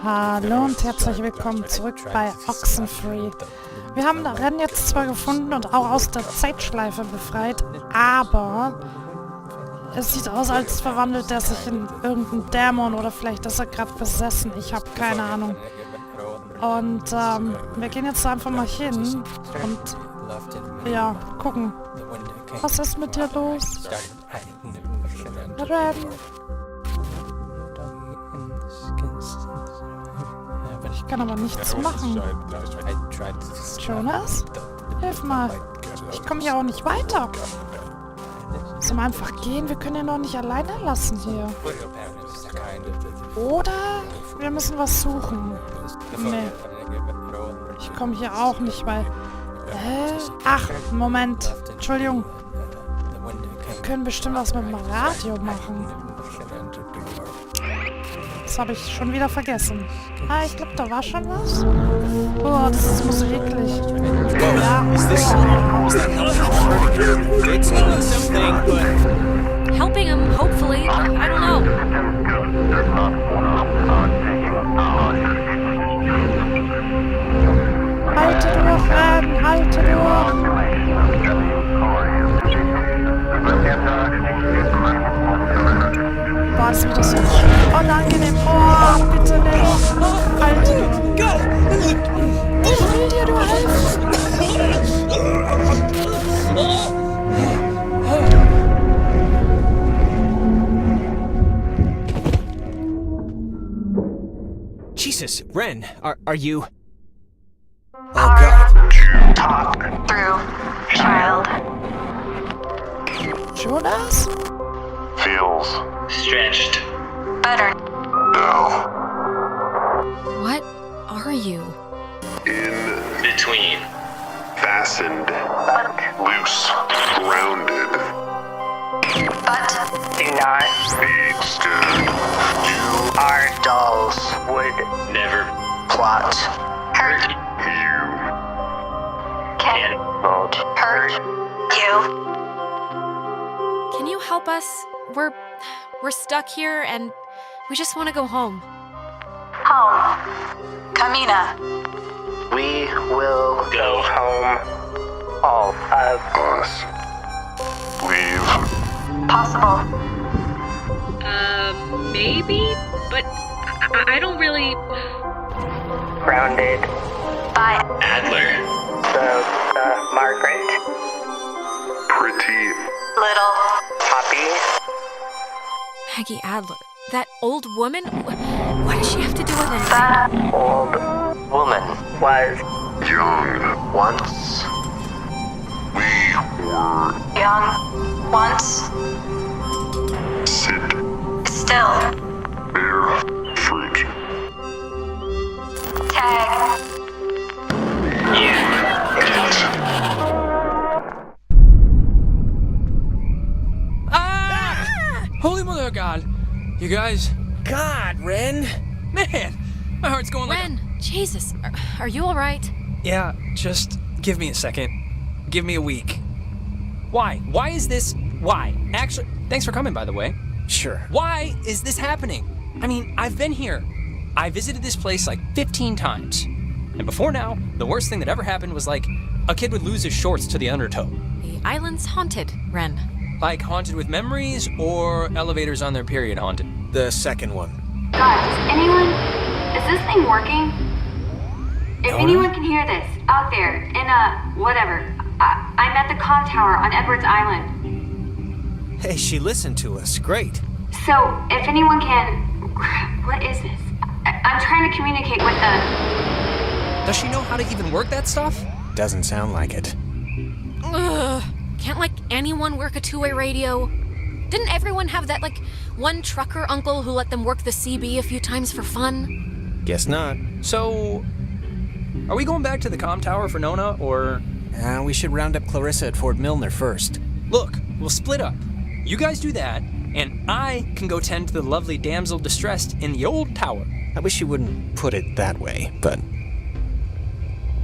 Hallo und herzlich willkommen zurück bei Oxenfree. Wir haben Rennen jetzt zwar gefunden und auch aus der Zeitschleife befreit, aber es sieht aus, als verwandelt er sich in irgendeinen Dämon oder vielleicht ist er gerade besessen. Ich habe keine Ahnung. Und wir gehen jetzt einfach mal hin und ja, gucken. Was ist mit dir los? Rennen. Ich kann aber nichts machen. Jonas? Hilf mal. Ich komme hier auch nicht weiter. Sollen wir einfach gehen? Wir können ihn doch nicht alleine lassen hier. Oder wir müssen was suchen. Nee. Ich komme hier auch nicht, weil... Ach, Moment. Entschuldigung. Wir können bestimmt was mit dem Radio machen. Das habe ich schon wieder vergessen. Ah, ich glaube, da war schon was. Oh, das muss eklig. Ja. Helping him, hopefully. I don't know. Halte durch, Ren, halte durch. Boah, das wird so unangenehm. Oh, bitte nicht. Halte. Ich will dir nur helfen. Jesus, Ren, are you... Hard to talk through, child. Jonas? Feels stretched. Better. No. What are you? In between. Fastened. Loose. Grounded. But do not be scared. You are dolls. Would never plot. Hurt you. Cannot hurt you. Can you help us? We're stuck here and we just want to go home. Home. Kamina. We will go home. All of us. Leave. Possible. Maybe? But I don't really... Grounded. By Adler. The Margaret. Pretty. Little. Poppy. Maggie Adler. That old woman? What does she have to do with anything? That old woman was young once. We were young once. Sit. Still. Bear fruit. Tag. Holy mother of God! You guys... God, Ren! Man! My heart's going like... Ren, Jesus, are you alright? Yeah, just give me a second. Give me a week. Why? Why is this... Why? Actually, thanks for coming, by the way. Sure. Why is this happening? I mean, I've been here. I visited this place like 15 times. And before now, the worst thing that ever happened was like, a kid would lose his shorts to the undertow. The island's haunted, Ren. Like haunted with memories, or elevators on their period haunted? The second one. God, is this thing working? If anyone can hear this, out there, in whatever, I'm at the comm tower on Edwards Island. Hey, she listened to us. Great. So, if anyone can... What is this? I'm trying to communicate with the... Does she know how to even work that stuff? Doesn't sound like it. Ugh. Can't, like, anyone work a two-way radio? Didn't everyone have that, like, one trucker uncle who let them work the CB a few times for fun? Guess not. So, are we going back to the comm tower for Nona, or...? We should round up Clarissa at Fort Milner first. Look, we'll split up. You guys do that, and I can go tend to the lovely damsel distressed in the old tower. I wish you wouldn't put it that way, but...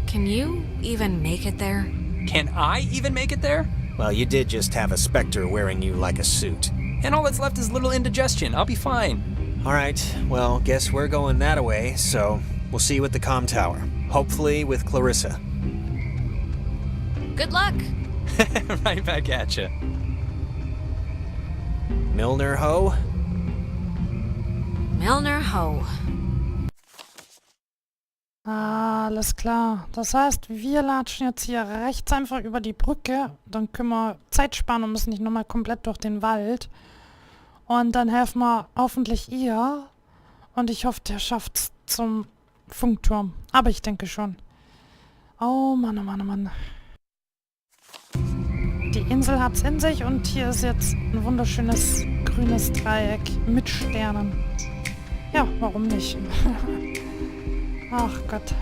Can you even make it there? Can I even make it there? Well, you did just have a specter wearing you like a suit. And all that's left is little indigestion. I'll be fine. Alright, well, guess we're going that away, so we'll see you at the comm tower. Hopefully with Clarissa. Good luck. Right back at you. Milner Ho? Milner Ho. Alles klar. Das heißt, wir latschen jetzt hier rechts einfach über die Brücke. Dann können wir Zeit sparen und müssen nicht nochmal komplett durch den Wald. Und dann helfen wir hoffentlich ihr. Und ich hoffe, der schafft's zum Funkturm. Aber ich denke schon. Oh Mann, oh Mann, oh Mann. Die Insel hat's in sich und hier ist jetzt ein wunderschönes grünes Dreieck mit Sternen. Ja, warum nicht? Ach Gott.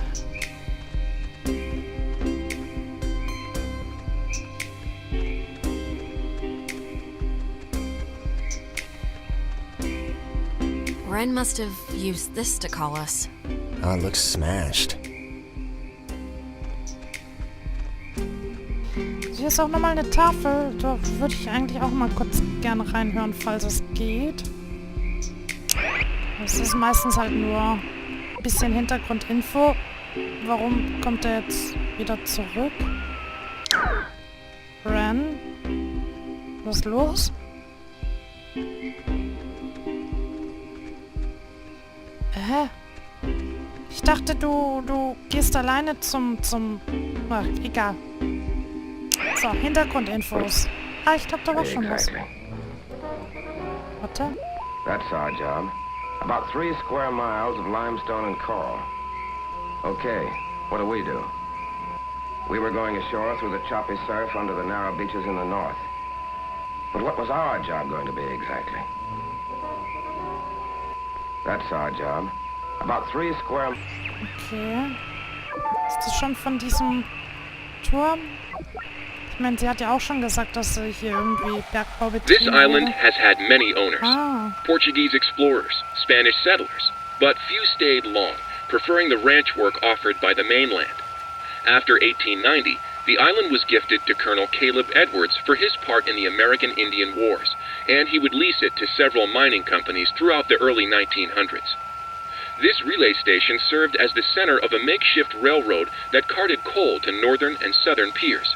Ren must have used this to call us. Oh, it looks smashed. Hier ist auch nochmal eine Tafel. Da würde ich eigentlich auch mal kurz gerne reinhören, falls es geht. Es ist meistens halt nur ein bisschen Hintergrundinfo. Warum kommt er jetzt wieder zurück? Ren? Was ist los? Hä? Ich dachte, du gehst alleine zum... Ach, egal. So, Hintergrundinfos. Ah, ich glaube, da war schon was. Warte. That's our job. About 3 square miles of limestone and coral. Okay, what do? We were going ashore through the choppy surf under the narrow beaches in the north. But what was our job going to be exactly? That's our job. About 3 square... Okay. Ist das schon von diesem Turm? Ich meine, sie hat ja auch schon gesagt, dass sie hier irgendwie Bergbau betrieben This island has had many owners. Ah. Portuguese explorers, Spanish settlers, but few stayed long, preferring the ranch work offered by the mainland. After 1890, the island was gifted to Colonel Caleb Edwards for his part in the American Indian Wars, and he would lease it to several mining companies throughout the early 1900s. This relay station served as the center of a makeshift railroad that carted coal to northern and southern piers.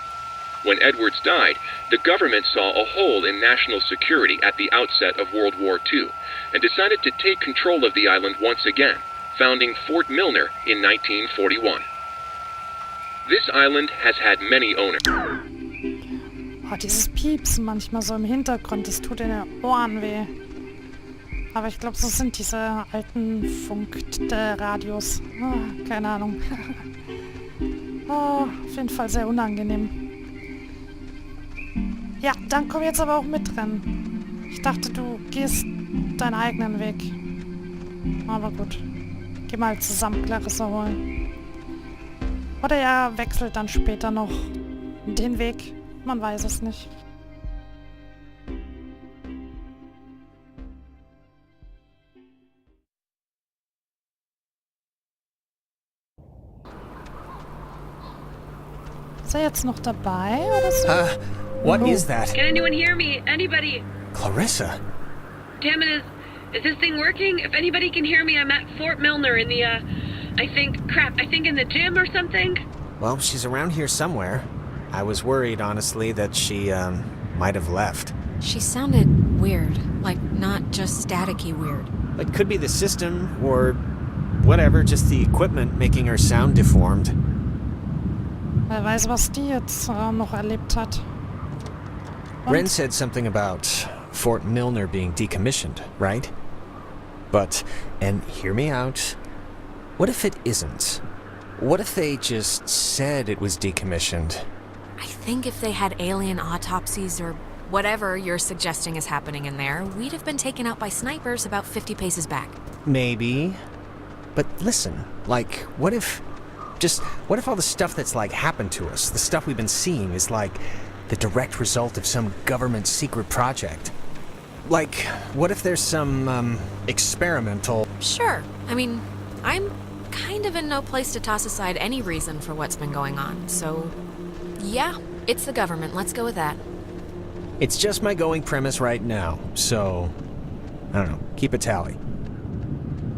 When Edwards died, the government saw a hole in national security at the outset of World War II and decided to take control of the island once again, founding Fort Milner in 1941. This island has had many owners. Oh, dieses Piepsen manchmal so im Hintergrund, das tut in den Ohren weh. Aber ich glaube, das sind diese alten Funkradios. Oh, keine Ahnung. Oh, auf jeden Fall sehr unangenehm. Ja, dann komm jetzt aber auch mit drin. Ich dachte, du gehst deinen eigenen Weg. Aber gut. Geh mal zusammen Clarissa holen. Oder er wechselt dann später noch den Weg. Man weiß es nicht. Ist er jetzt noch dabei oder so? What is that? Can anyone hear me? Anybody? Clarissa? Damn it, is this thing working? If anybody can hear me, I'm at Fort Milner in the, I think in the gym or something? Well, she's around here somewhere. I was worried, honestly, that she, might have left. She sounded weird. Like, not just staticky weird. It could be the system, or whatever, just the equipment making her sound deformed. Wer weiß, was die jetzt noch erlebt hat. Und? Ren said something about Fort Milner being decommissioned, right? But, and hear me out, what if it isn't? What if they just said it was decommissioned? I think if they had alien autopsies or whatever you're suggesting is happening in there, we'd have been taken out by snipers about 50 paces back. Maybe. But listen, like, what if all the stuff that's, like, happened to us, the stuff we've been seeing, is, like, the direct result of some government secret project? Like, what if there's some, experimental... Sure. I mean, I'm kind of in no place to toss aside any reason for what's been going on, so... Yeah, it's the government. Let's go with that. It's just my going premise right now, so... I don't know, keep a tally.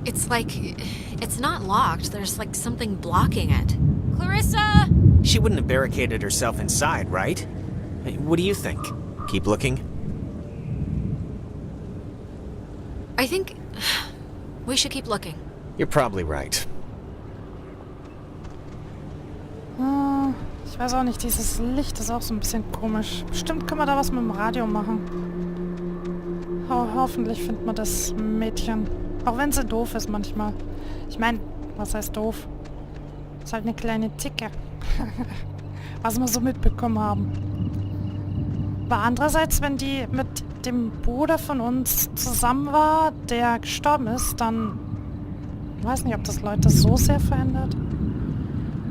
It's like... It's not locked. There's like something blocking it. Clarissa! She wouldn't have barricaded herself inside, right? What do you think? Keep looking? I think... we should keep looking. You're probably right. Ich weiß auch nicht, dieses Licht ist auch so ein bisschen komisch. Bestimmt können wir da was mit dem Radio machen. Hoffentlich findet man das Mädchen. Auch wenn sie doof ist manchmal. Ich meine, was heißt doof? Ist halt eine kleine Ticke. Was wir so mitbekommen haben. Aber andererseits, wenn die mit dem Bruder von uns zusammen war, der gestorben ist, dann... Ich weiß nicht, ob das Leute so sehr verändert.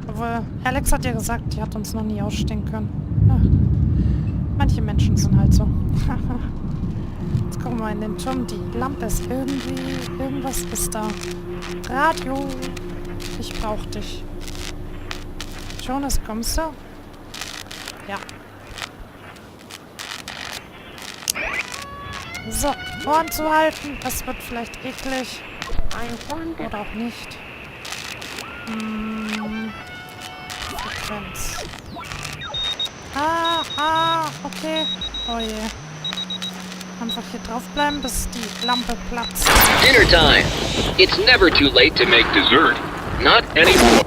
Obwohl, Alex hat ja gesagt, die hat uns noch nie ausstehen können. Ja. Manche Menschen sind halt so. Jetzt gucken wir mal in den Turm. Die Lampe ist irgendwie... Irgendwas ist da. Radio. Ich brauch dich. Jonas, kommst du? Ja. So, Ohren zu halten. Das wird vielleicht eklig. Oder auch nicht. Frequenz. Okay. Oh je. Einfach hier draufbleiben, bis die Lampe platzt. Dinner time. It's never too late to make dessert. Not anymore.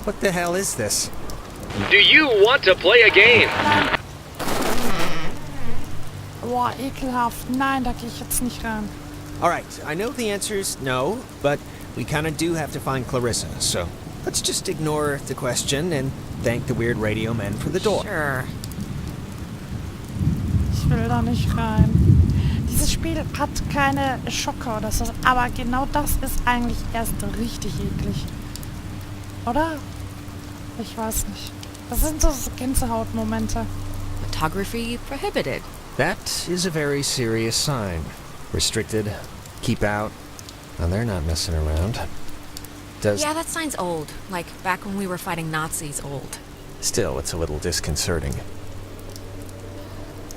What the hell is this? Do you want to play a game? Nein. Boah, ekelhaft. Nein, da gehe ich jetzt nicht rein. Alright, I know the answer's no, but we kinda do have to find Clarissa, so let's just ignore the question and thank the weird radio man for the door. Sure. Ich will da nicht rein. Dieses Spiel hat keine Schocker oder so, aber genau das ist eigentlich erst richtig eklig. Oder? Ich weiß nicht. Das sind so Gänsehautmomente. Photography prohibited. That is a very serious sign. Restricted, keep out, and they're not messing around. Yeah, that sign's old. Like, back when we were fighting Nazis old. Still, it's a little disconcerting.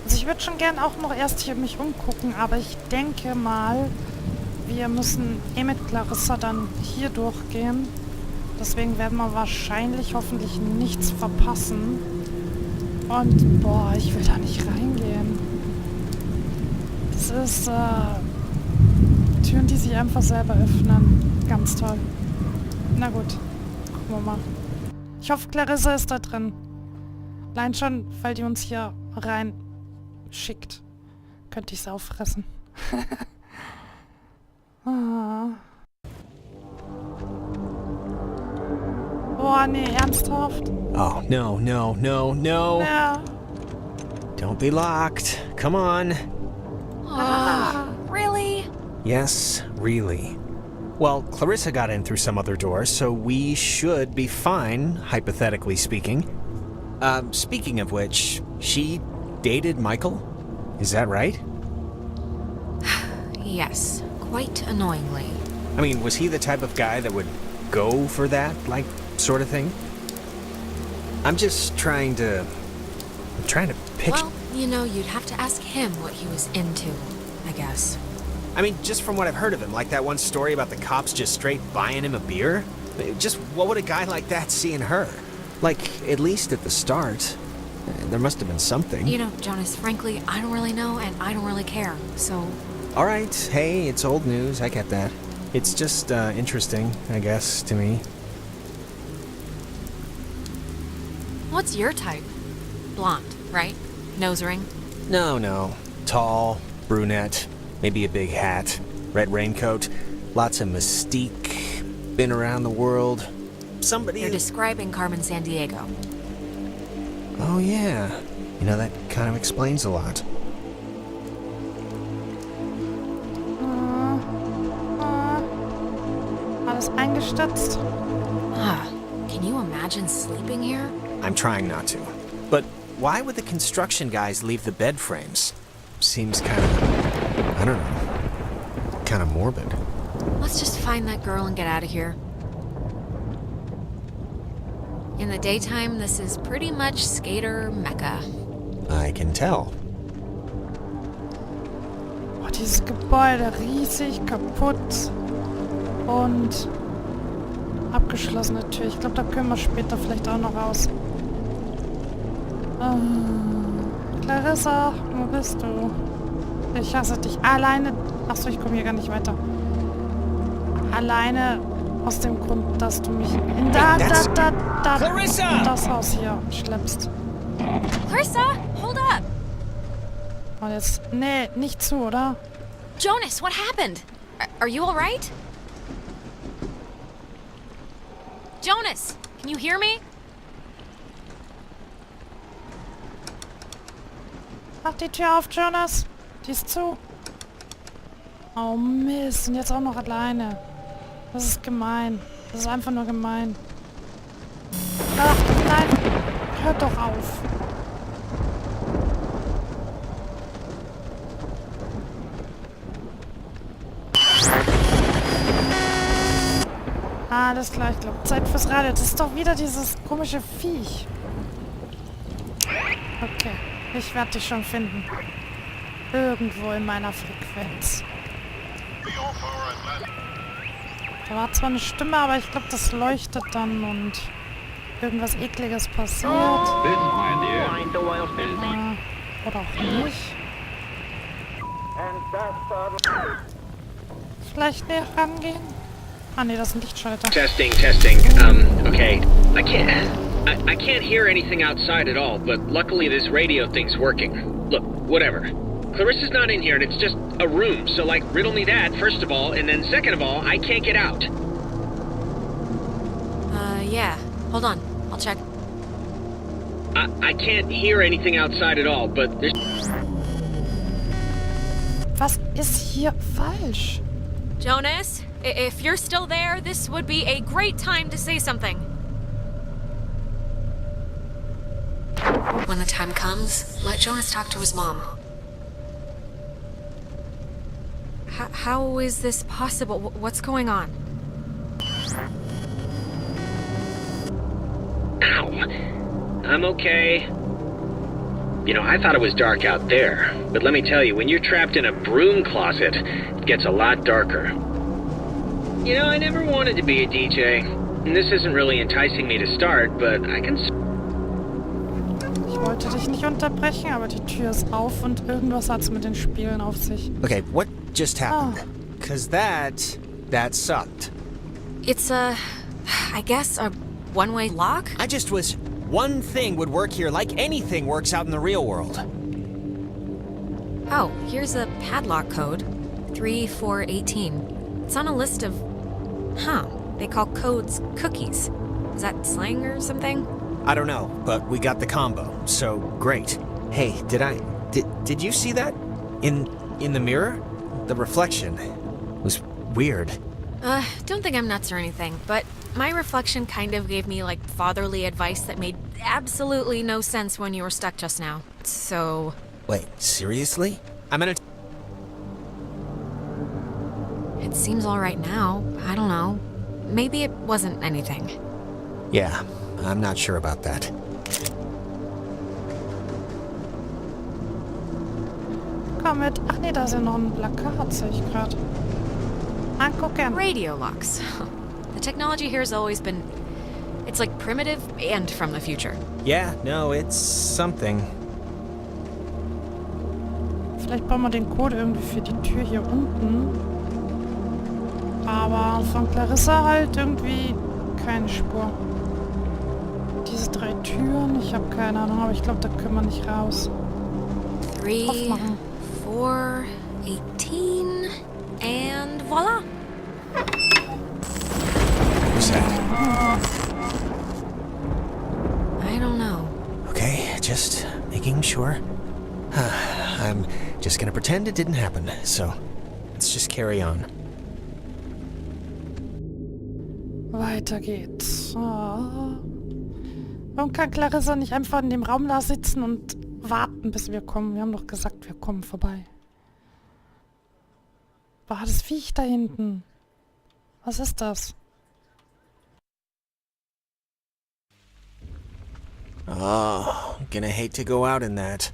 Also ich würde schon gern auch noch erst hier mich umgucken, aber ich denke mal, wir müssen mit Clarissa dann hier durchgehen. Deswegen werden wir wahrscheinlich hoffentlich nichts verpassen. Und, boah, ich will da nicht reingehen. Das ist, Türen, die sich einfach selber öffnen. Ganz toll. Na gut, gucken wir mal. Ich hoffe, Clarissa ist da drin. Allein schon, weil die uns hier rein schickt. Könnte ich es auffressen. Oh, nee, ernsthaft? Oh, no, no, no, no. Ja. Don't be locked. Come on. Really? Yes, really. Well, Clarissa got in through some other door, so we should be fine, hypothetically speaking. Speaking of which, she dated Michael? Is that right? Yes, quite annoyingly. I mean, was he the type of guy that would go for that, like, sort of thing? I'm just trying to picture... Well, you know, you'd have to ask him what he was into, I guess. I mean, just from what I've heard of him, like that one story about the cops just straight buying him a beer? Just what would a guy like that see in her? Like, at least at the start, there must have been something. You know, Jonas, frankly, I don't really know, and I don't really care, so... Alright, hey, it's old news, I get that. It's just, interesting, I guess, to me. What's your type? Blonde, right? Nose ring? No. Tall, brunette, maybe a big hat, red raincoat, lots of mystique, been around the world. Somebody... You're describing Carmen Sandiego. Oh, yeah. You know, that kind of explains a lot. Alles eingestürzt. Can you imagine sleeping here? I'm trying not to. But why would the construction guys leave the bed frames? Seems kind of... I don't know. Kind of morbid. Let's just find that girl and get out of here. In the daytime, this is pretty much skater mecca. I can tell. Oh, dieses Gebäude, riesig, kaputt. Und abgeschlossene Tür. Ich glaube, da können wir später vielleicht auch noch raus. Clarissa, wo bist du? Ich hasse dich. Alleine... Achso, ich komme hier gar nicht weiter. Alleine aus dem Grund, dass du mich in das Haus hier schleppst. Clarissa, hold up! Und jetzt... Nee, nicht zu, oder? Jonas, what happened? Are you alright? Jonas, can you hear me? Mach die Tür auf, Jonas. Die ist zu. Oh Mist, und jetzt auch noch alleine. Das ist gemein. Das ist einfach nur gemein. Ach, nein. Hört doch auf. Alles klar, ich glaube. Zeit fürs Radio. Das ist doch wieder dieses komische Viech. Okay, ich werde dich schon finden. Irgendwo in meiner Frequenz. Da war zwar eine Stimme, aber ich glaube, das leuchtet dann und irgendwas Ekliges passiert. Oder auch nicht. Vielleicht näher rangehen? Ah ne, das ist ein Lichtschalter. Testing. Okay. I can't hear anything outside at all, but luckily this radio thing's working. Look, whatever. Clarissa's not in here and it's just a room, so like, riddle me that, first of all, and then second of all, I can't get out. Yeah. Hold on. I'll check. I can't hear anything outside at all, but there's... Was ist hier falsch? Jonas, if you're still there, this would be a great time to say something. When the time comes, let Jonas talk to his mom. How is this possible? What's going on? Ow. I'm okay. You know, I thought it was dark out there, but let me tell you, when you're trapped in a broom closet, it gets a lot darker. You know, I never wanted to be a DJ, and this isn't really enticing me to start, but I can... Ich wollte dich nicht unterbrechen, aber die Tür ist auf und irgendwas hat's mit den Spielen auf sich. Okay, what just happened? Because that sucked. It's I guess a one-way lock? I just was... One thing would work here like anything works out in the real world. Oh, here's a padlock code. 3418. It's on a list of... Huh. They call codes cookies. Is that slang or something? I don't know, but we got the combo, so great. Hey, did you see that? In the mirror? The reflection was weird. Don't think I'm nuts or anything, but my reflection kind of gave me, like, fatherly advice that made absolutely no sense when you were stuck just now. So... Wait, seriously? I'm gonna... It seems alright now. I don't know. Maybe it wasn't anything. Yeah, I'm not sure about that. Komm mit. Ach nee, da ist ja noch ein Plakat, sehe ich gerade. Angucken. Radio locks. The technology here has always been... It's like primitive and from the future. Yeah, no, it's something. Vielleicht brauchen wir den Code irgendwie für die Tür hier unten. Aber von Clarissa halt irgendwie keine Spur. Diese 3 Türen, ich habe keine Ahnung, aber ich glaube, da können wir nicht raus. 3, Aufmachen. 4, 18, and voila! What's that? I don't know. Okay, just making sure. I'm just gonna pretend it didn't happen, so let's just carry on. Weiter geht's. Oh. Warum kann Clarissa nicht einfach in dem Raum da sitzen und warten, bis wir kommen? Wir haben doch gesagt, wir kommen vorbei. War das Viech da hinten? Was ist das? Oh, gonna hate to go out in that.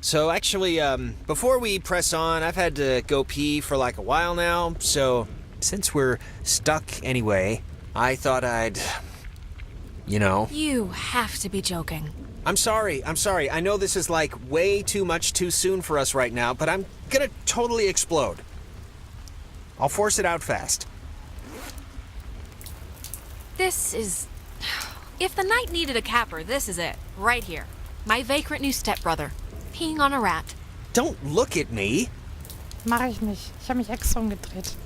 So actually, before we press on, I've had to go pee for like a while now, so since we're stuck anyway, I thought I'd... You know. You have to be joking. I'm sorry. I know this is like way too much too soon for us right now, but I'm gonna totally explode. I'll force it out fast. This is... If the night needed a capper, this is it. Right here. My vagrant new stepbrother. Peeing on a rat. Don't look at me. Mach ich nicht. Ich habe mich extra umgedreht.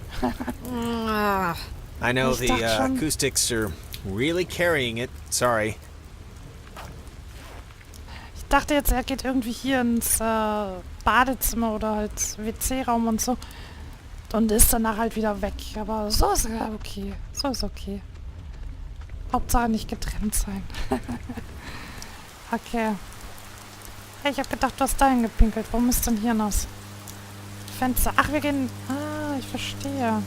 I know Ich the dachte schon- acoustics are really carrying it. Sorry. Ich dachte jetzt, er geht irgendwie hier ins Badezimmer oder halt WC-Raum und so. Und ist danach halt wieder weg. Aber so ist ja okay. So ist okay. Hauptsache nicht getrennt sein. Okay. Hey, ich habe gedacht, du hast dahin gepinkelt. Warum ist denn hier nass? Fenster. Ach, wir gehen... Ah, ich verstehe.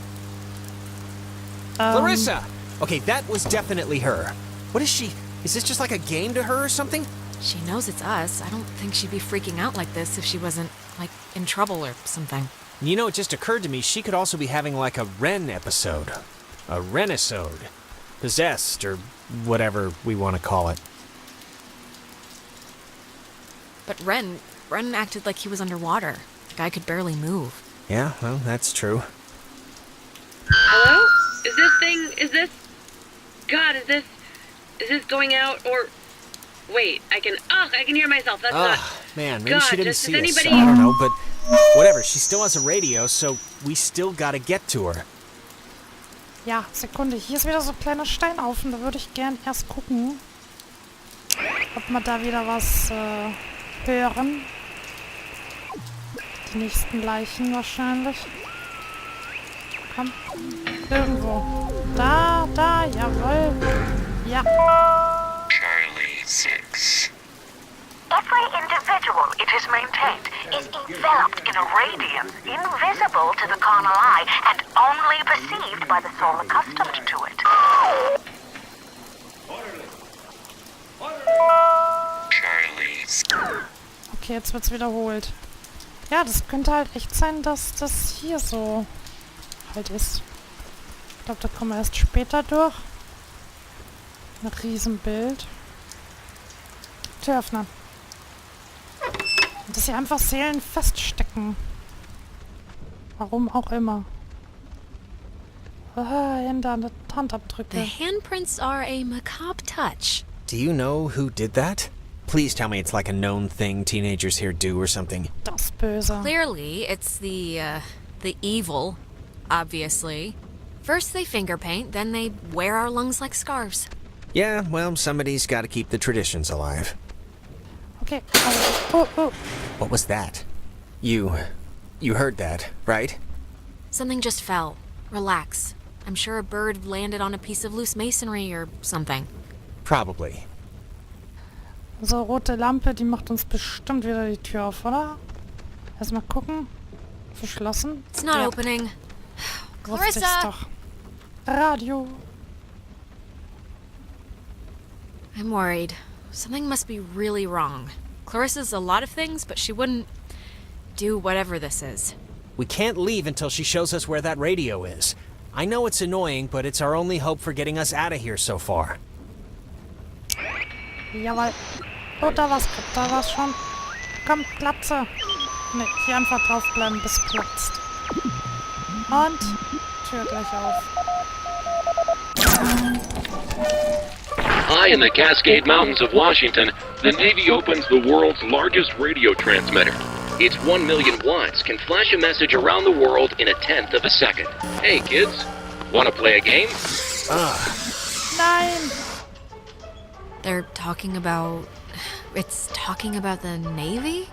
Clarissa! Okay, that was definitely her. What is she? Is this just like a game to her or something? She knows it's us. I don't think she'd be freaking out like this if she wasn't, like, in trouble or something. You know, it just occurred to me she could also be having like a Ren episode. A Renisode. Possessed, or whatever we want to call it. But Ren acted like he was underwater. The guy could barely move. Yeah, well, that's true. Hello? Is this going out, or... Wait, I can hear myself, that's not... Man, maybe God, she didn't does see us. anybody- I don't know, but whatever, she still has a radio, so we still gotta get to her. Ja, Sekunde. Hier ist wieder so ein kleiner Steinhaufen. Da würde ich gern erst gucken, ob wir da wieder was hören. Die nächsten Leichen wahrscheinlich. Komm. Irgendwo. Da, jawohl. Ja. Charlie 6. Every individual it is maintained is enveloped in a radiance invisible to the carnal eye and only perceived by the soul accustomed to it. Charlie. Okay, jetzt wird's wiederholt. Ja, das könnte halt echt sein, dass das hier so halt ist. Ich glaube, da kommen wir erst später durch. Ein Riesenbild. Tür öffnen. Und dass hier einfach Seelen feststecken. Warum auch immer. Hände an der Handabdrücke. The handprints are a macabre touch. Do you know who did that? Please tell me it's like a known thing teenagers here do or something. Das Böse. Clearly, it's the evil, obviously. First they finger paint, then they wear our lungs like scarves. Yeah, well, somebody's got to keep the traditions alive. Okay. Oh. What was that? You heard that, right? Something just fell. Relax. I'm sure a bird landed on a piece of loose masonry or something. Probably. So, rote Lampe, die macht uns bestimmt wieder die Tür auf, oder? Erstmal gucken. Verschlossen. It's not opening. Wusste ich's Clarissa! doch. Radio. I'm worried. Something must be really wrong. Clarissa's a lot of things, but she wouldn't do whatever this is. We can't leave until she shows us where that radio is. I know it's annoying, but it's our only hope for getting us out of here so far. Jawohl. Oh, da war's schon. Komm, Platze. Ne, hier einfach draufbleiben, bis platzt. Und Tür gleich auf. High in the Cascade Mountains of Washington, the Navy opens the world's largest radio transmitter. Its 1 million watts can flash a message around the world in a tenth of a second. Hey kids, wanna play a game? Nein! They're talking about... It's talking about the Navy?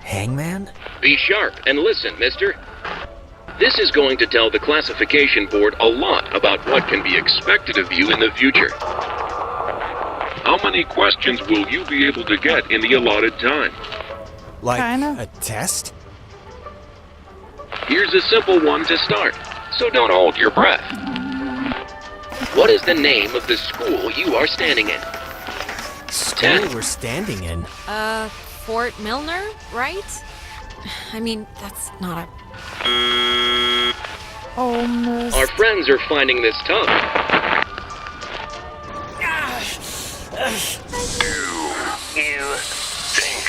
Hangman? Be sharp and listen, mister. This is going to tell the classification board a lot about what can be expected of you in the future. How many questions will you be able to get in the allotted time? Like Keine. a test? Here's a simple one to start, so don't hold your breath. What is the name of the school you are standing in? School we're standing in. Fort Milner, right? I mean, that's not a... Oh, Mist. Our friends are finding this tough. You think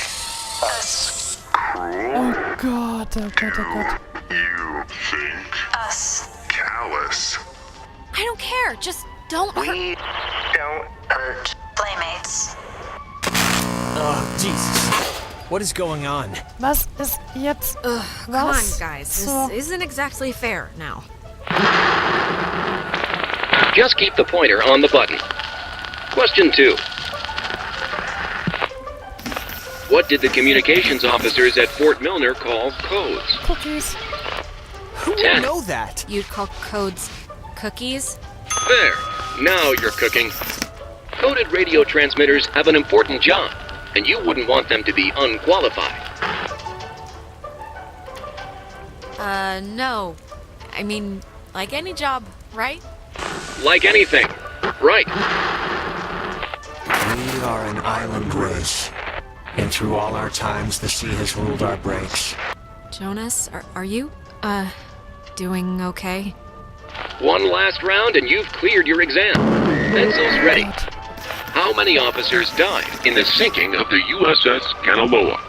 us Oh Gott, oh Gott, oh Gott. You think us. callous. I don't care. Just don't hurt. We don't hurt playmates. Oh, Jesus. What is going on? Was ist jetzt? Ugh, come on, Was guys. zur- This isn't exactly fair now. Just keep the pointer on the button. Question 2. What did the communications officers at Fort Milner call codes? Cookies. Who would 10. know that? You'd call codes cookies? There. Now you're cooking. Coded radio transmitters have an important job, and you wouldn't want them to be unqualified. No. I mean, like any job, right? Like anything. Right. We are an island race, and through all our times, the sea has ruled our breaks. Jonas, are you, doing okay? One last round and you've cleared your exam. Pencils ready. How many officers died in the sinking of the USS Kanaloa?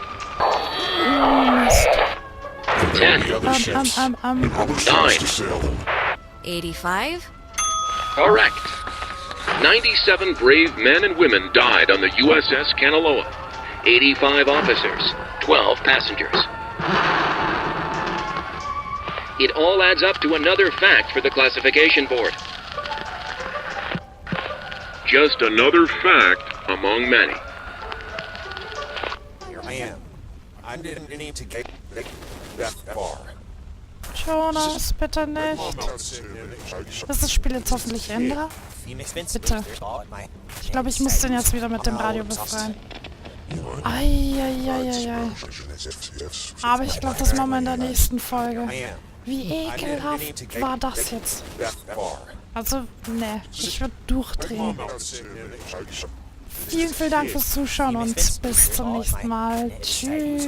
10. 9. 85? Correct. 97 brave men and women died on the USS Kanaloa. 85 officers, 12 passengers. It all adds up to another fact for the classification board. Just another fact among many. Here I am. I didn't need to get that far. Jonas, bitte nicht. Ist das Spiel jetzt hoffentlich Ende? Bitte. Ich glaube, ich muss den jetzt wieder mit dem Radio befreien. Eieieiei. Aber ich glaube, das machen wir in der nächsten Folge. Wie ekelhaft war das jetzt? Also, ne, ich würde durchdrehen. Vielen, vielen Dank fürs Zuschauen und bis zum nächsten Mal. Tschüss.